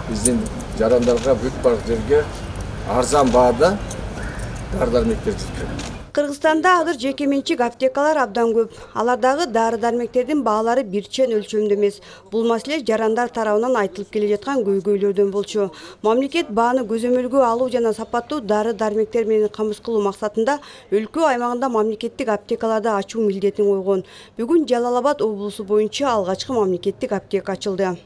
Биздин жарандарга бүт бар жерге арзан баада дары-дармектер жеткен. Кыргызстанда азыр жекеменчик аптекалар абдан көп. Алардагы дары-дармектердин баалары бирчен өлчөмдө эмес. Бул маселе жарандар тарабынан айтылып келе жаткан көйгөйлөрдөн болчу. Мамлекет бааны көзөмөлгө алуу жана сапаттуу дары-дармектер менен камсыз кылуу максатында өлкө аймагында мамлекеттик аптекаларды ачуу милдетин койгон. Бүгүн Жалал Абад облусу боюнча алгачкы мамлекеттик аптека ачылды.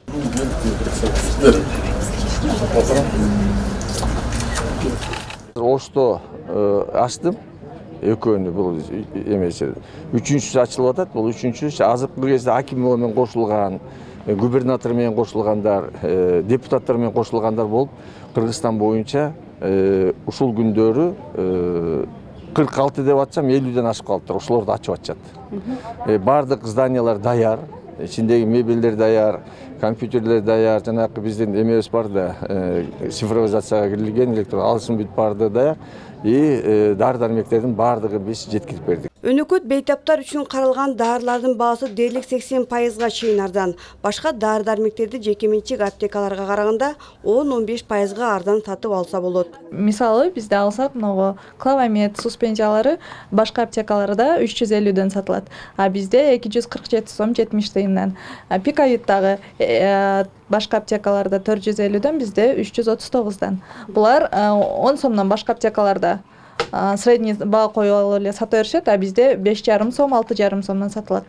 Ошто ачтым. Экөөнү бул эмесе. Үчүнчүсү ачылып атат. Бул үчүнчүсү азыркы кезде аким менен кошулган, губернатор менен кошулгандар, депутаттар менен кошулгандар болуп, Кыргызстан боюнча ушул күндөрү 46 деп атсам 50ден ашып калыптыр. Ошолорду ачып атышат. Бардык зданиялар даяр, ичиндеги мебелдер даяр, компьютерлер даяр, жанакы биздин эмебиз бар да, цифровизацияга кирилген, электр алышым бүт барды даяр. Дары-дармектердин бардыгы биз жеткирип бердик. Өнөкөт бейтаптар үчүн каралган дарылардын баасы дээрлик 80%га чейин арзан. Башка дары-дармектерди жекеменчик аптекаларга караганда 10-15%га арзан сатып алса болот. Мисалы бизде алсак, могу клавамет суспензиялары башка аптекаларда 350ден сатылат. А бизде 247 сом 70 тыйындан. Пикавит дагы башка аптекаларда 450ден, бизде 339дан. Булар 10 сомдон башка аптекаларда средний баа коюп эле сата беришет, а бизде 5,5 сом, 6,5 сомдон сатылат.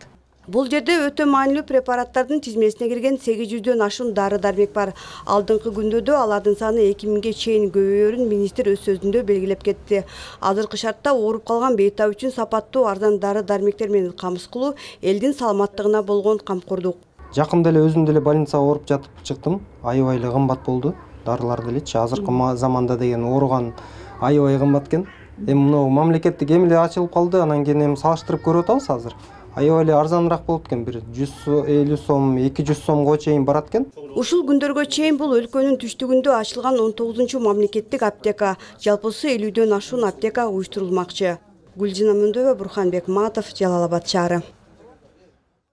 Бул жерде өтө маанилүү препараттардын тизмесине кирген 800дөн ашуун дары-дармек бар. Алдыңкы күндөрдө алардын саны 2000ге чейин көбөйөрүн министр өз сөзүндө белгилеп кетти. Азыркы шартта ооруп калган бейтап үчүн сапаттуу арзан дары-дармектер менен камсыз кылуу элдин саламаттыгына болгон камкордук. Жакында эле өзүм деле больницага ооруп жатып чыктым. Аябай эле кымбат болду. Дарылар делечи азыркы заманда деген ооруган аябай кымбат экен. Эми мына мамлекеттик эми эле ачылып калды, анан кийин эми салыштырып көрүп атабыз азыр. Аябай эле арзаныраак болот экен, бир 150 сом, 200 сомго чейин барат экен. Ушул күндөргө чейин бул өлкөнүн түштүгүндө ачылган 19-чу мамлекеттик аптека, жалпысы 50дөн ашуун аптека уюштурулмакчы. Гүлжина Мөндөгө, Бурханбек Матов, Жалал Абад шаары.